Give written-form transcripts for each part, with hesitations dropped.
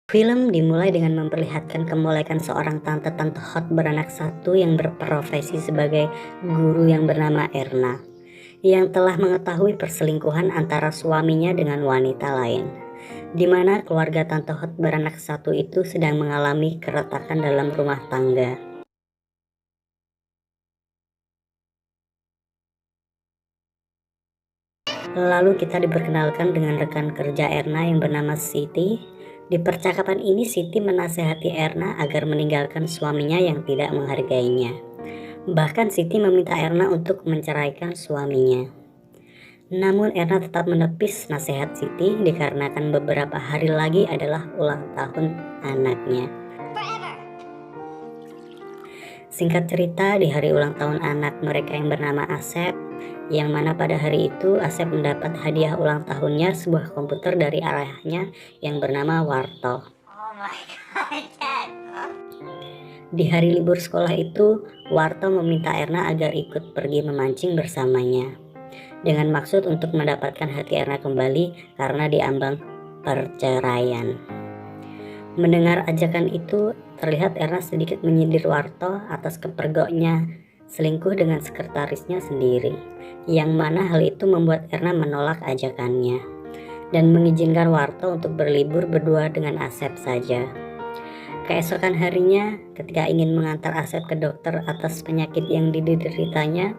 Film dimulai dengan memperlihatkan kemolekan seorang tante-tante hot beranak satu yang berprofesi sebagai guru yang bernama Erna, yang telah mengetahui perselingkuhan antara suaminya dengan wanita lain, di mana keluarga tante hot beranak satu itu sedang mengalami keretakan dalam rumah tangga. Lalu kita diperkenalkan dengan rekan kerja Erna yang bernama Siti. Di percakapan ini Siti menasehati Erna agar meninggalkan suaminya yang tidak menghargainya. Bahkan Siti meminta Erna untuk menceraikan suaminya. Namun Erna tetap menepis nasihat Siti dikarenakan beberapa hari lagi adalah ulang tahun anaknya. Singkat cerita, di hari ulang tahun anak mereka yang bernama Asep, yang mana pada hari itu Asep mendapat hadiah ulang tahunnya sebuah komputer dari ayahnya yang bernama Warto. Oh my god, Dad. Di hari libur sekolah itu, Warto meminta Erna agar ikut pergi memancing bersamanya, dengan maksud untuk mendapatkan hati Erna kembali karena diambang perceraian. Mendengar ajakan itu, terlihat Erna sedikit menyindir Warto atas kepergoknya selingkuh dengan sekretarisnya sendiri, yang mana hal itu membuat Erna menolak ajakannya dan mengizinkan Warto untuk berlibur berdua dengan Asep saja. Keesokan harinya, ketika ingin mengantar Asep ke dokter atas penyakit yang dideritanya,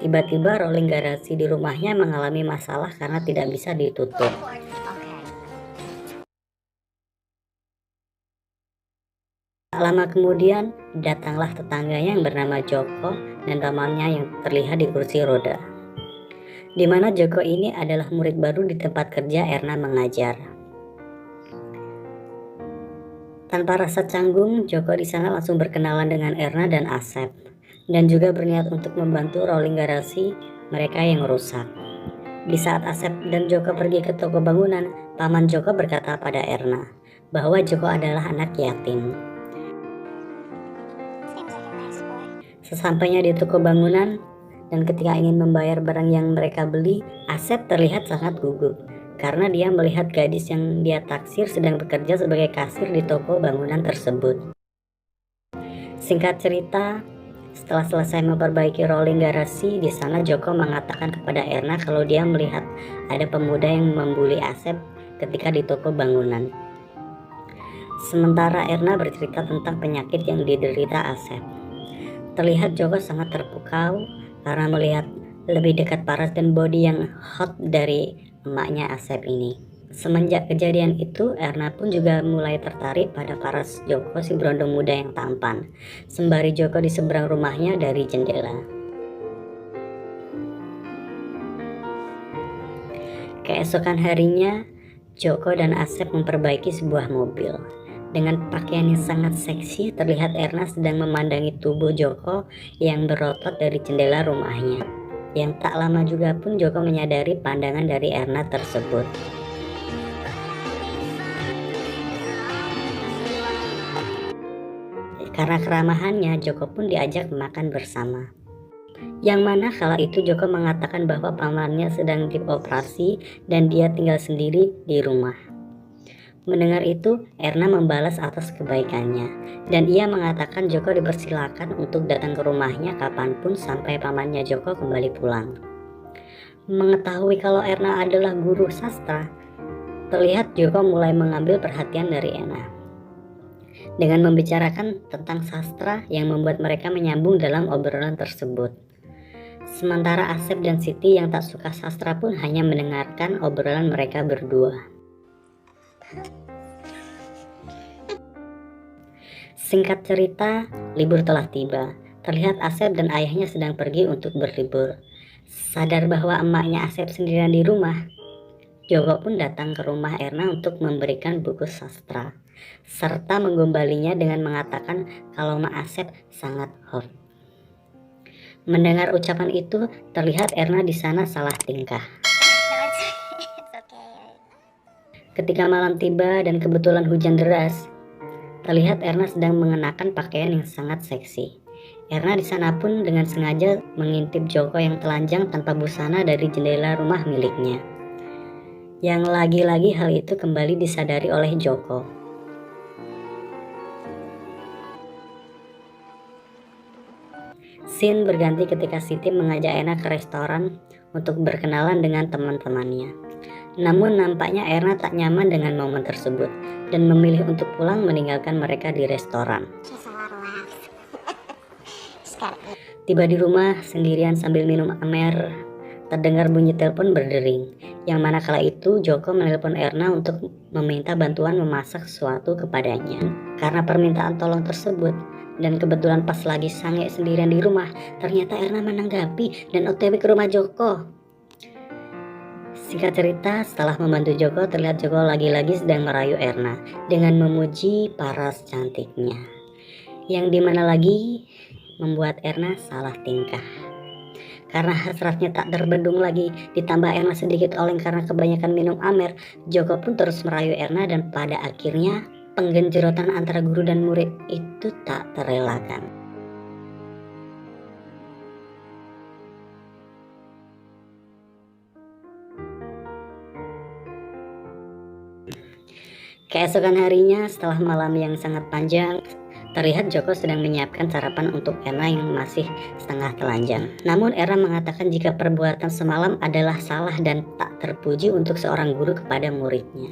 tiba-tiba rolling garasi di rumahnya mengalami masalah karena tidak bisa ditutup. Tak lama kemudian, datanglah tetangganya yang bernama Joko dan pamannya yang terlihat di kursi roda. Di mana Joko ini adalah murid baru di tempat kerja Erna mengajar. Tanpa rasa canggung, Joko di sana langsung berkenalan dengan Erna dan Asep, dan juga berniat untuk membantu rolling garasi mereka yang rusak. Di saat Asep dan Joko pergi ke toko bangunan, paman Joko berkata pada Erna bahwa Joko adalah anak yatim. Sesampainya di toko bangunan dan ketika ingin membayar barang yang mereka beli, Asep terlihat sangat gugup karena dia melihat gadis yang dia taksir sedang bekerja sebagai kasir di toko bangunan tersebut. Singkat cerita, setelah selesai memperbaiki rolling garasi, di sana Joko mengatakan kepada Erna kalau dia melihat ada pemuda yang membuli Asep ketika di toko bangunan. Sementara Erna bercerita tentang penyakit yang diderita Asep. Terlihat Joko sangat terpukau karena melihat lebih dekat paras dan body yang hot dari emaknya Asep ini. Semenjak kejadian itu, Erna pun juga mulai tertarik pada paras Joko si berondong muda yang tampan, sembari Joko di seberang rumahnya dari jendela. Keesokan harinya, Joko dan Asep memperbaiki sebuah mobil. Dengan pakaian yang sangat seksi, terlihat Erna sedang memandangi tubuh Joko yang berotot dari jendela rumahnya. Yang tak lama juga pun Joko menyadari pandangan dari Erna tersebut. Karena keramahannya, Joko pun diajak makan bersama. Yang mana kala itu Joko mengatakan bahwa pamannya sedang dioperasi dan dia tinggal sendiri di rumah. Mendengar itu, Erna membalas atas kebaikannya, dan ia mengatakan Joko dipersilakan untuk datang ke rumahnya kapanpun sampai pamannya Joko kembali pulang. Mengetahui kalau Erna adalah guru sastra, terlihat Joko mulai mengambil perhatian dari Erna dengan membicarakan tentang sastra yang membuat mereka menyambung dalam obrolan tersebut. Sementara Asep dan Siti yang tak suka sastra pun hanya mendengarkan obrolan mereka berdua. Singkat cerita, libur telah tiba. Terlihat Asep dan ayahnya sedang pergi untuk berlibur. Sadar bahwa emaknya Asep sendirian di rumah, Joko pun datang ke rumah Erna untuk memberikan buku sastra, serta menggombalinya dengan mengatakan kalau Mak Asep sangat hot. Mendengar ucapan itu, terlihat Erna di sana salah tingkah. Ketika malam tiba dan kebetulan hujan deras, terlihat Erna sedang mengenakan pakaian yang sangat seksi. Erna di sana pun dengan sengaja mengintip Joko yang telanjang tanpa busana dari jendela rumah miliknya. Yang lagi-lagi hal itu kembali disadari oleh Joko. Scene berganti ketika Siti mengajak Erna ke restoran untuk berkenalan dengan teman-temannya. Namun nampaknya Erna tak nyaman dengan momen tersebut dan memilih untuk pulang meninggalkan mereka di restoran. Just a lot of laughs. Just gotta eat. Tiba di rumah sendirian sambil minum amer, terdengar bunyi telepon berdering, yang mana kala itu Joko menelpon Erna untuk meminta bantuan memasak sesuatu kepadanya. Karena permintaan tolong tersebut, dan kebetulan pas lagi sange sendirian di rumah, ternyata Erna menanggapi dan OTW ke rumah Joko. Singkat cerita, setelah membantu Joko, terlihat Joko lagi-lagi sedang merayu Erna dengan memuji paras cantiknya, yang dimana lagi membuat Erna salah tingkah. Karena hasratnya tak terbendung lagi, ditambah Erna sedikit oleng karena kebanyakan minum amer, Joko pun terus merayu Erna dan pada akhirnya penggenjerotan antara guru dan murid itu tak terelakkan. Keesokan harinya, setelah malam yang sangat panjang, terlihat Joko sedang menyiapkan sarapan untuk Erna yang masih setengah telanjang. Namun Erna mengatakan jika perbuatan semalam adalah salah dan tak terpuji untuk seorang guru kepada muridnya.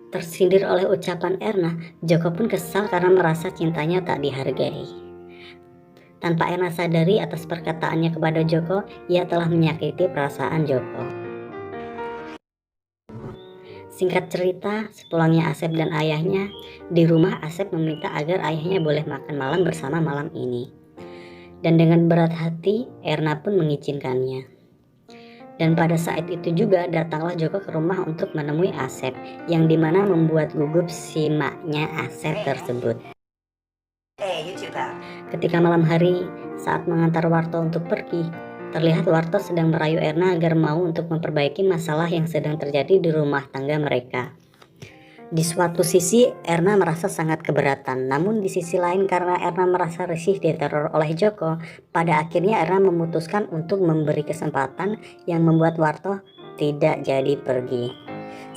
Tersindir oleh ucapan Erna, Joko pun kesal karena merasa cintanya tak dihargai. Tanpa Erna sadari atas perkataannya kepada Joko, ia telah menyakiti perasaan Joko. Singkat cerita, sepulangnya Asep dan ayahnya, di rumah Asep meminta agar ayahnya boleh makan malam bersama malam ini. Dan dengan berat hati, Erna pun mengizinkannya. Dan pada saat itu juga datanglah Joko ke rumah untuk menemui Asep, yang dimana membuat gugup si maknya Asep tersebut. Ketika malam hari, saat mengantar Warto untuk pergi, terlihat Warto sedang merayu Erna agar mau untuk memperbaiki masalah yang sedang terjadi di rumah tangga mereka. Di suatu sisi Erna merasa sangat keberatan, namun di sisi lain karena Erna merasa risih diteror oleh Joko, pada akhirnya Erna memutuskan untuk memberi kesempatan yang membuat Warto tidak jadi pergi.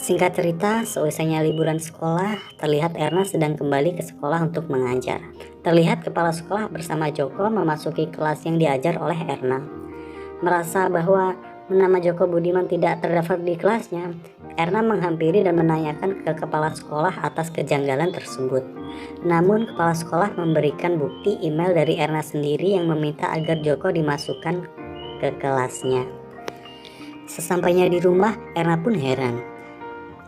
Singkat cerita, seusainya liburan sekolah, terlihat Erna sedang kembali ke sekolah untuk mengajar. Terlihat kepala sekolah bersama Joko memasuki kelas yang diajar oleh Erna. Merasa bahwa nama Joko Budiman tidak terdaftar di kelasnya, Erna menghampiri dan menanyakan ke kepala sekolah atas kejanggalan tersebut. Namun kepala sekolah memberikan bukti email dari Erna sendiri yang meminta agar Joko dimasukkan ke kelasnya. Sesampainya di rumah, Erna pun heran.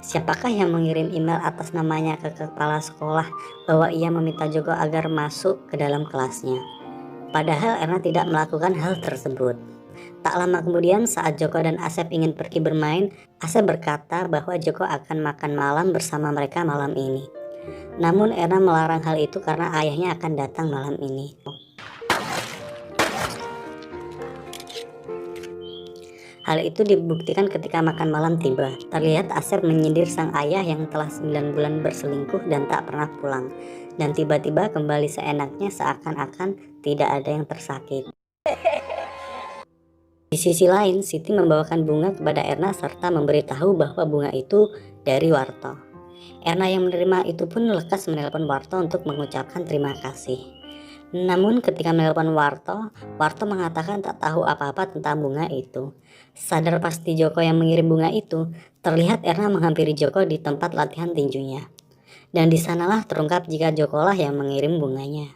Siapakah yang mengirim email atas namanya ke kepala sekolah bahwa ia meminta Joko agar masuk ke dalam kelasnya? Padahal Erna tidak melakukan hal tersebut. Tak lama kemudian saat Joko dan Asep ingin pergi bermain, Asep berkata bahwa Joko akan makan malam bersama mereka malam ini. Namun Erna melarang hal itu karena ayahnya akan datang malam ini. Hal itu dibuktikan ketika makan malam tiba. Terlihat Asep menyindir sang ayah yang telah 9 bulan berselingkuh dan tak pernah pulang. Dan tiba-tiba kembali seenaknya seakan-akan tidak ada yang tersakiti. Di sisi lain, Siti membawakan bunga kepada Erna serta memberitahu bahwa bunga itu dari Warto. Erna yang menerima itu pun lekas menelpon Warto untuk mengucapkan terima kasih. Namun ketika menelpon Warto, Warto mengatakan tak tahu apa-apa tentang bunga itu. Sadar pasti Joko yang mengirim bunga itu, terlihat Erna menghampiri Joko di tempat latihan tinjunya. Dan di sanalah terungkap jika Jokolah yang mengirim bunganya.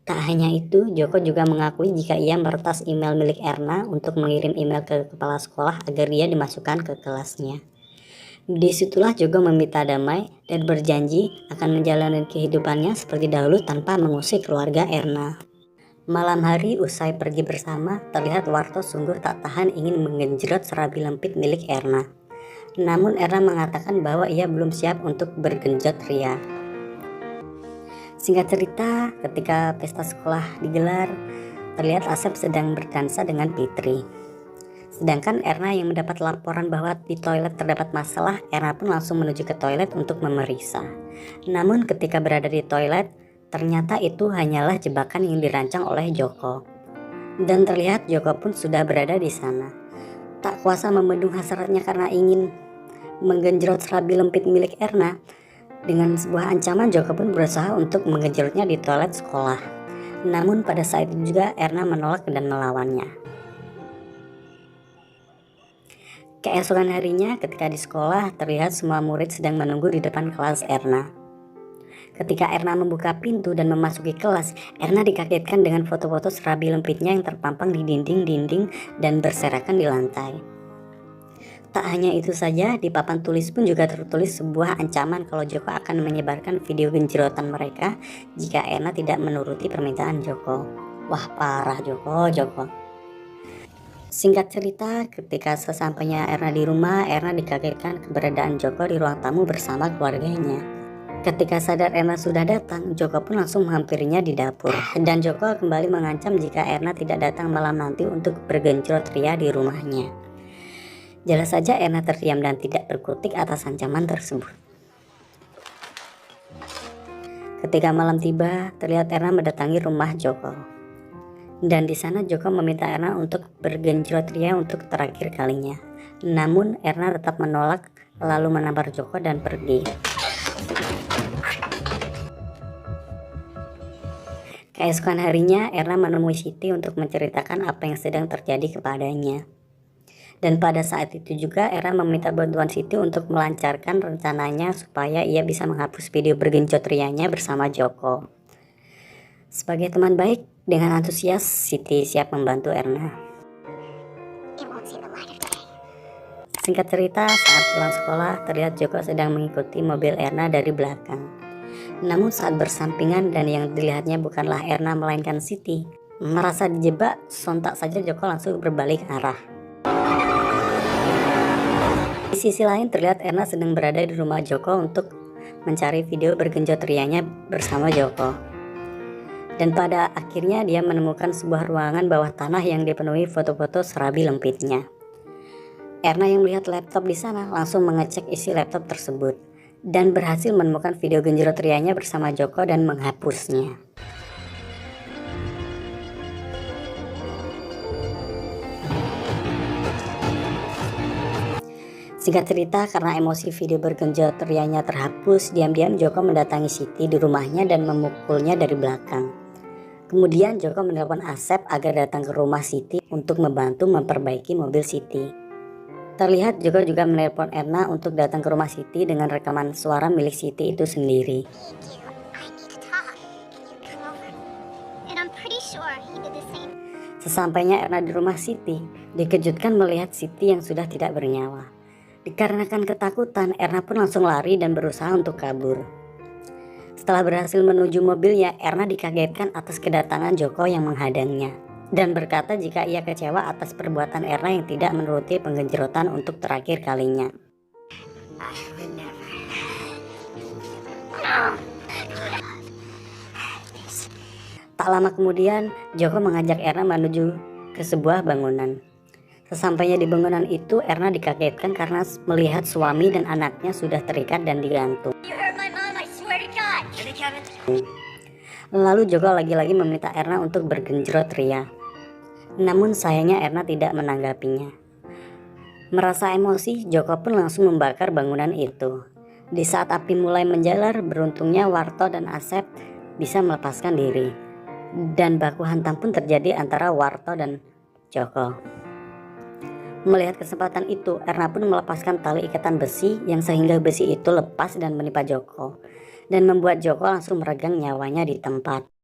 Tak hanya itu, Joko juga mengakui jika ia meretas email milik Erna untuk mengirim email ke kepala sekolah agar dia dimasukkan ke kelasnya. Disitulah Joko meminta damai dan berjanji akan menjalani kehidupannya seperti dahulu tanpa mengusik keluarga Erna. Malam hari usai pergi bersama, terlihat Warto sungguh tak tahan ingin menggenjrot serabi lempit milik Erna. Namun Erna mengatakan bahwa ia belum siap untuk bergenjot ria. Singkat cerita, ketika pesta sekolah digelar, terlihat Asep sedang berdansa dengan Fitri. Sedangkan Erna yang mendapat laporan bahwa di toilet terdapat masalah, Erna pun langsung menuju ke toilet untuk memeriksa. Namun ketika berada di toilet, ternyata itu hanyalah jebakan yang dirancang oleh Joko. Dan terlihat Joko pun sudah berada di sana. Tak kuasa membendung hasratnya karena ingin menggenjrot serabi lempit milik Erna. Dengan sebuah ancaman, Joko pun berusaha untuk menggenjrotnya di toilet sekolah. Namun pada saat itu juga Erna menolak dan melawannya. Keesokan harinya ketika di sekolah, terlihat semua murid sedang menunggu di depan kelas Erna. Ketika Erna membuka pintu dan memasuki kelas, Erna dikagetkan dengan foto-foto serabi lempitnya yang terpampang di dinding-dinding dan berserakan di lantai. Tak hanya itu saja, di papan tulis pun juga tertulis sebuah ancaman kalau Joko akan menyebarkan video genjerotan mereka jika Erna tidak menuruti permintaan Joko. Wah, parah Joko. Singkat cerita, ketika sesampainya Erna di rumah, Erna dikagetkan keberadaan Joko di ruang tamu bersama keluarganya. Ketika sadar Erna sudah datang, Joko pun langsung menghampirinya di dapur. Dan Joko kembali mengancam jika Erna tidak datang malam nanti untuk bergenjrot ria di rumahnya. Jelas saja Erna terdiam dan tidak berkutik atas ancaman tersebut. Ketika malam tiba, terlihat Erna mendatangi rumah Joko. Dan di sana Joko meminta Erna untuk bergenjrot ria untuk terakhir kalinya. Namun Erna tetap menolak, lalu menampar Joko dan pergi. Keesokan harinya, Erna menemui Siti untuk menceritakan apa yang sedang terjadi kepadanya. Dan pada saat itu juga Erna meminta bantuan Siti untuk melancarkan rencananya supaya ia bisa menghapus video bergenjot rianya bersama Joko. Sebagai teman baik, dengan antusias Siti siap membantu Erna. It won't see the light of day. Singkat cerita, saat pulang sekolah, terlihat Joko sedang mengikuti mobil Erna dari belakang. Namun saat bersampingan dan yang dilihatnya bukanlah Erna melainkan Siti. Merasa dijebak, sontak saja Joko langsung berbalik arah. Di sisi lain terlihat Erna sedang berada di rumah Joko untuk mencari video bergenjot rianya bersama Joko. Dan pada akhirnya dia menemukan sebuah ruangan bawah tanah yang dipenuhi foto-foto serabi lempitnya. Erna yang melihat laptop di sana langsung mengecek isi laptop tersebut dan berhasil menemukan video genjrot rianya bersama Joko dan menghapusnya. Singkat cerita, karena emosi video bergenjot rianya terhapus, diam-diam Joko mendatangi Siti di rumahnya dan memukulnya dari belakang. Kemudian Joko menelpon Asep agar datang ke rumah Siti untuk membantu memperbaiki mobil Siti. Terlihat Joko juga menelpon Erna untuk datang ke rumah Siti dengan rekaman suara milik Siti itu sendiri. I need to talk. Can you come over? And I'm pretty sure he did the same. Sesampainya Erna di rumah Siti, dikejutkan melihat Siti yang sudah tidak bernyawa. Dikarenakan ketakutan, Erna pun langsung lari dan berusaha untuk kabur. Setelah berhasil menuju mobilnya, Erna dikagetkan atas kedatangan Joko yang menghadangnya dan berkata jika ia kecewa atas perbuatan Erna yang tidak menuruti penggenjerotan untuk terakhir kalinya. Tak lama kemudian, Joko mengajak Erna menuju ke sebuah bangunan. Sesampainya di bangunan itu, Erna dikagetkan karena melihat suami dan anaknya sudah terikat dan digantung. You hurt my mom, I swear to God. Lalu Joko lagi-lagi meminta Erna untuk bergenjrot ria. Namun sayangnya Erna tidak menanggapinya. Merasa emosi, Joko pun langsung membakar bangunan itu. Di saat api mulai menjalar, beruntungnya Warto dan Asep bisa melepaskan diri. Dan baku hantam pun terjadi antara Warto dan Joko. Melihat kesempatan itu, Erna pun melepaskan tali ikatan besi yang sehingga besi itu lepas dan menimpa Joko. Dan membuat Joko langsung meregang nyawanya di tempat.